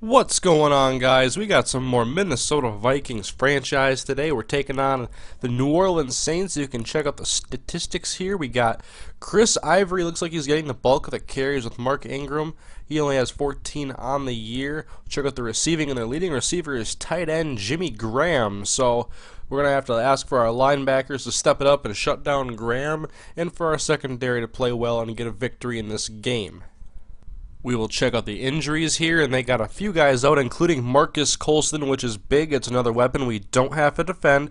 What's going on, guys? We got some more Minnesota Vikings franchise today. We're taking on the New Orleans Saints. You can check out the statistics here. We got Chris Ivory. Looks like he's getting the bulk of the carries with Mark Ingram. He only has 14 on the year. Check out the receiving, and their leading receiver is tight end Jimmy Graham. So we're going to have to ask for our linebackers to step it up and shut down Graham, and for our secondary to play well and get a victory in this game. We will check out the injuries here, and they got a few guys out, including Marcus Colston, which is big. It's another weapon we don't have to defend.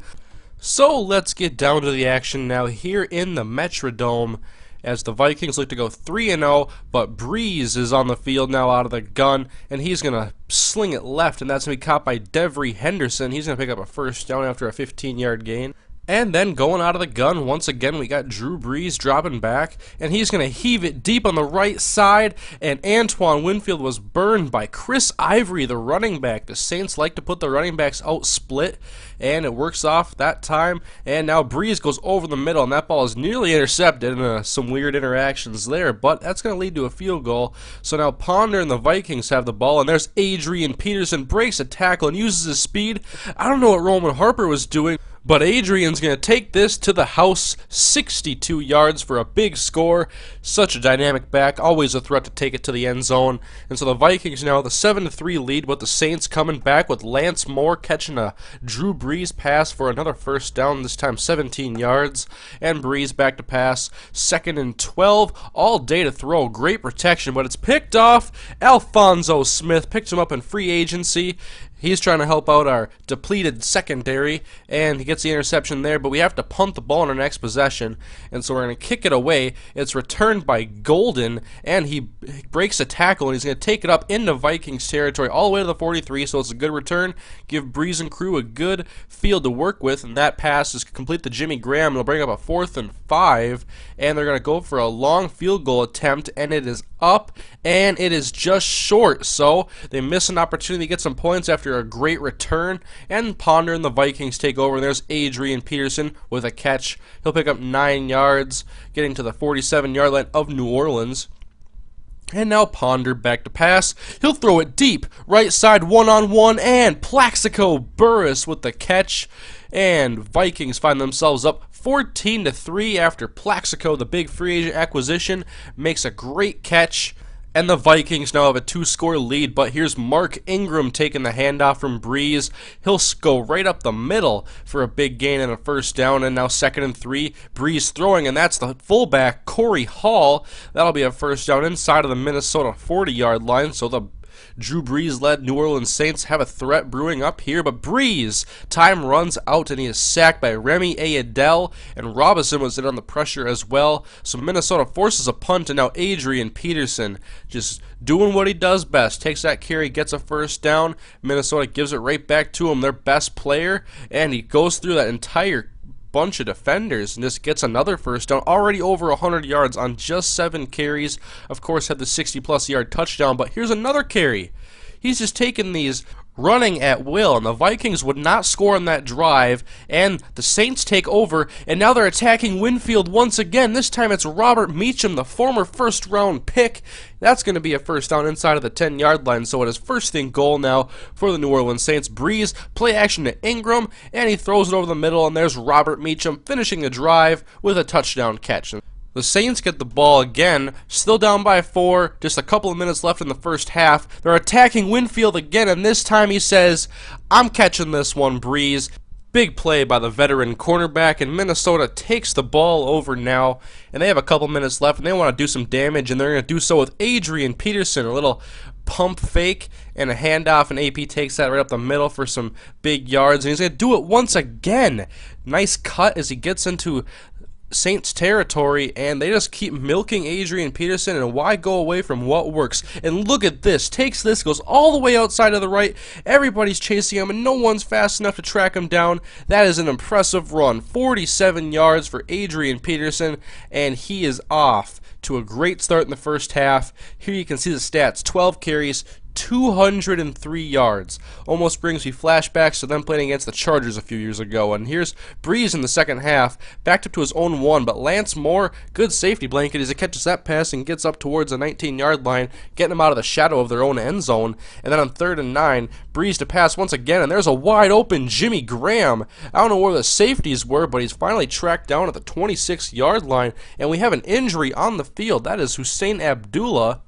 So let's get down to the action now here in the Metrodome, as the Vikings look to go 3-0, but Breeze is on the field now out of the gun, and he's going to sling it left, and that's going to be caught by Devery Henderson. He's going to pick up a first down after a 15-yard gain. And then going out of the gun, once again, we got Drew Brees dropping back, and he's going to heave it deep on the right side, and Antoine Winfield was burned by Chris Ivory, the running back. The Saints like to put the running backs out split, and it works off that time, and now Brees goes over the middle, and that ball is nearly intercepted, and some weird interactions there, but that's going to lead to a field goal. So now Ponder and the Vikings have the ball, and there's Adrian Peterson, breaks a tackle and uses his speed. I don't know what Roman Harper was doing, but Adrian's going to take this to the house, 62 yards for a big score. Such a dynamic back, always a threat to take it to the end zone. And so the Vikings now the 7-3 lead, with the Saints coming back with Lance Moore catching a Drew Brees pass for another first down, this time 17 yards. And Brees back to pass, 2nd and 12, all day to throw. Great protection, but it's picked off. Alfonso Smith picked him up in free agency. He's trying to help out our depleted secondary, and he gets the interception there, but we have to punt the ball in our next possession, and so we're going to kick it away. It's returned by Golden, and he breaks a tackle, and he's going to take it up into Vikings territory all the way to the 43, so it's a good return. Give Breeze and crew a good field to work with, and that pass is complete to Jimmy Graham. It'll bring up a 4th and 5, and they're going to go for a long field goal attempt, and it is up, and it is just short, so they miss an opportunity to get some points after a great return, and Ponder and the Vikings take over, and there's Adrian Peterson with a catch. He'll pick up 9 yards, getting to the 47-yard line of New Orleans. And now Ponder back to pass. He'll throw it deep, right side one-on-one, and Plaxico Burress with the catch. And Vikings find themselves up 14-3 after Plaxico, the big free agent acquisition, makes a great catch. And the Vikings now have a 2-score lead, but here's Mark Ingram taking the handoff from Breeze. He'll go right up the middle for a big gain and a first down, and now 2nd and 3. Breeze throwing, and that's the fullback, Corey Hall. That'll be a first down inside of the Minnesota 40-yard line, so the Drew Brees-led New Orleans Saints have a threat brewing up here, but Breeze, time runs out, and he is sacked by Remy Ayadel, and Robinson was in on the pressure as well. So Minnesota forces a punt, and now Adrian Peterson just doing what he does best. Takes that carry, gets a first down. Minnesota gives it right back to him, their best player, and he goes through that entire bunch of defenders and just gets another first down, already over 100 yards on just 7 carries. Of course, had the 60-plus yard touchdown, but here's another carry. He's just taking these running at will, and the Vikings would not score on that drive, and the Saints take over, and now they're attacking Winfield once again. This time it's Robert Meacham, the former first-round pick. That's going to be a first down inside of the 10-yard line, so it is first and goal now for the New Orleans Saints. Breeze, play action to Ingram, and he throws it over the middle, and there's Robert Meacham finishing the drive with a touchdown catch. The Saints get the ball again, still down by 4, just a couple of minutes left in the first half. They're attacking Winfield again, and this time he says, "I'm catching this one, Breeze." Big play by the veteran cornerback, and Minnesota takes the ball over now, and they have a couple minutes left, and they want to do some damage, and they're going to do so with Adrian Peterson, a little pump fake and a handoff, and AP takes that right up the middle for some big yards, and he's going to do it once again. Nice cut as he gets into Saints territory, and they just keep milking Adrian Peterson, and why go away from what works? And look at this, takes this, goes all the way outside of the right, everybody's chasing him, and no one's fast enough to track him down. That is an impressive run, 47 yards for Adrian Peterson, and he is off to a great start in the first half. Here you can see the stats, 12 carries, 203 yards. Almost brings me flashbacks to them playing against the Chargers a few years ago. And here's Breeze in the second half, backed up to his own 1, but Lance Moore, good safety blanket as he catches that pass and gets up towards the 19-yard line, getting them out of the shadow of their own end zone. And then on 3rd and 9, Breeze to pass once again, and there's a wide open Jimmy Graham. I don't know where the safeties were, but he's finally tracked down at the 26-yard line, and we have an injury on the field. That is Hussein Abdullah.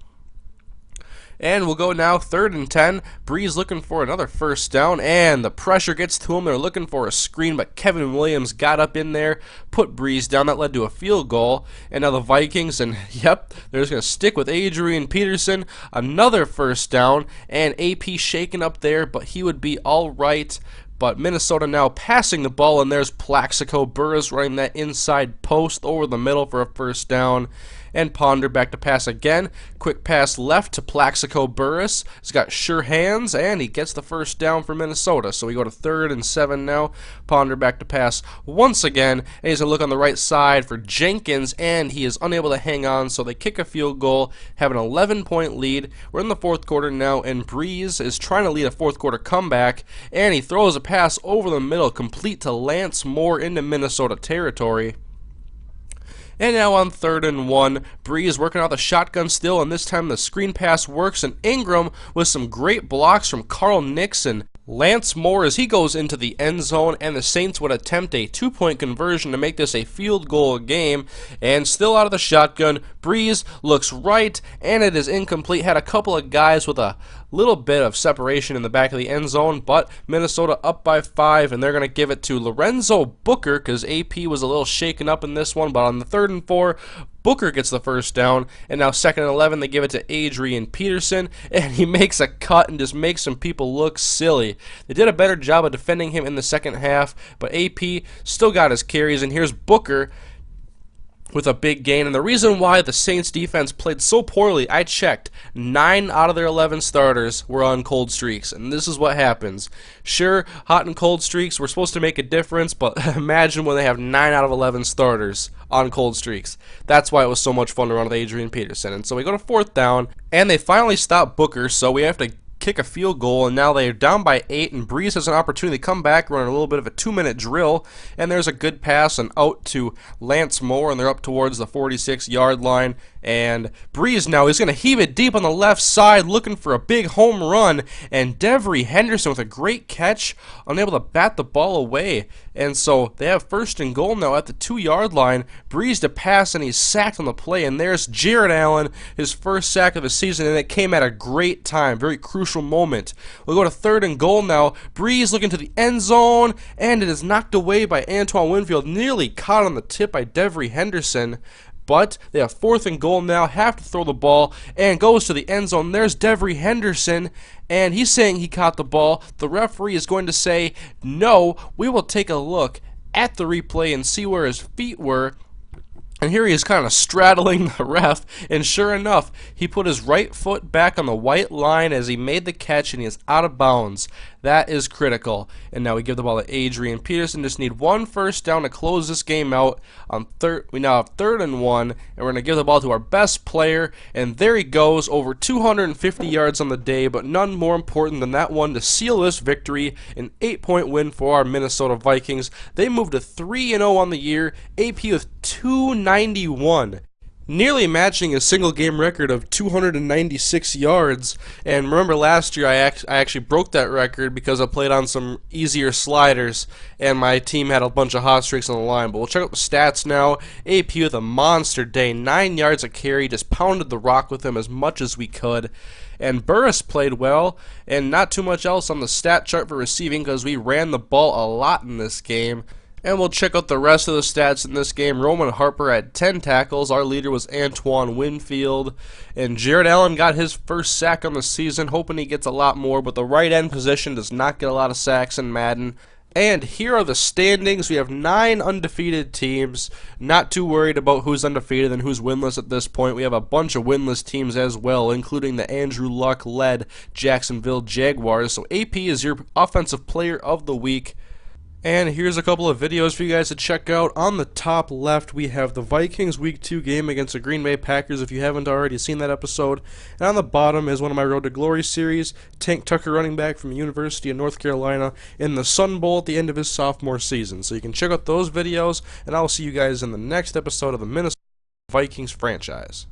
And we'll go now 3rd and 10. Breeze looking for another first down, and the pressure gets to him. They're looking for a screen, but Kevin Williams got up in there, put Breeze down. That led to a field goal. And now the Vikings, and yep, they're just going to stick with Adrian Peterson. Another first down, and AP shaking up there, but he would be all right. But Minnesota now passing the ball, and there's Plaxico Burress running that inside post over the middle for a first down. And Ponder back to pass again. Quick pass left to Plaxico Burress. He's got sure hands, and he gets the first down for Minnesota. So we go to 3rd and 7 now. Ponder back to pass once again. And he's going to look on the right side for Jenkins, and he is unable to hang on. So they kick a field goal, have an 11-point lead. We're in the 4th quarter now, and Breeze is trying to lead a 4th quarter comeback. And he throws a pass over the middle, complete to Lance Moore into Minnesota territory. And now on 3rd and 1, Breeze working out the shotgun still, and this time the screen pass works, and Ingram with some great blocks from Carl Nixon. Lance Moore as he goes into the end zone, and the Saints would attempt a 2-point conversion to make this a field goal game. And still out of the shotgun, Breeze looks right, and it is incomplete. Had a couple of guys with a little bit of separation in the back of the end zone, but Minnesota up by 5, and they're going to give it to Lorenzo Booker because AP was a little shaken up in this one. But on the 3rd and 4, Booker gets the first down, and now 2nd and 11, they give it to Adrian Peterson, and he makes a cut and just makes some people look silly. They did a better job of defending him in the second half, but AP still got his carries, and here's Booker with a big gain. And the reason why the Saints defense played so poorly, I checked, 9 out of their 11 starters were on cold streaks, and this is what happens. Sure, hot and cold streaks were supposed to make a difference, but imagine when they have 9 out of 11 starters on cold streaks. That's why it was so much fun to run with Adrian Peterson. And so we go to 4th down, and they finally stop Booker, so we have to kick a field goal, and now they're down by 8, and Breeze has an opportunity to come back, run a little bit of a 2-minute drill, and there's a good pass and out to Lance Moore, and they're up towards the 46-yard line, and Breeze now is going to heave it deep on the left side, looking for a big home run, and Devery Henderson with a great catch, unable to bat the ball away, and so they have 1st and goal now at the 2-yard line. Breeze to pass, and he's sacked on the play, and there's Jared Allen, his first sack of the season, and it came at a great time, very crucial moment. We'll go to 3rd and goal now. Breeze looking to the end zone, and it is knocked away by Antoine Winfield, nearly caught on the tip by Devery Henderson. But they have 4th and goal now, have to throw the ball, and goes to the end zone. There's Devery Henderson, and he's saying he caught the ball. The referee is going to say, no, we will take a look at the replay and see where his feet were. And here he is kind of straddling the ref, and sure enough, he put his right foot back on the white line as he made the catch, and he is out of bounds. That is critical. And now we give the ball to Adrian Peterson. Just need 1 first down to close this game out. We now have 3rd and 1, and we're going to give the ball to our best player, and there he goes, over 250 yards on the day, but none more important than that one to seal this victory, an 8-point win for our Minnesota Vikings. They moved to 3-0 on the year, AP with 291. Nearly matching a single game record of 296 yards. And remember last year I actually broke that record because I played on some easier sliders and my team had a bunch of hot streaks on the line. But we'll check out the stats now. AP with a monster day, 9 yards a carry, just pounded the rock with him as much as we could. And Burress played well, and not too much else on the stat chart for receiving because we ran the ball a lot in this game. And we'll check out the rest of the stats in this game. Roman Harper had 10 tackles. Our leader was Antoine Winfield. And Jared Allen got his first sack on the season, hoping he gets a lot more. But the right end position does not get a lot of sacks in Madden. And here are the standings. We have 9 undefeated teams. Not too worried about who's undefeated and who's winless at this point. We have a bunch of winless teams as well, including the Andrew Luck-led Jacksonville Jaguars. So AP is your Offensive Player of the Week. And here's a couple of videos for you guys to check out. On the top left, we have the Vikings Week 2 game against the Green Bay Packers, if you haven't already seen that episode. And on the bottom is one of my Road to Glory series, Tank Tucker, running back from the University of North Carolina, in the Sun Bowl at the end of his sophomore season. So you can check out those videos, and I'll see you guys in the next episode of the Minnesota Vikings franchise.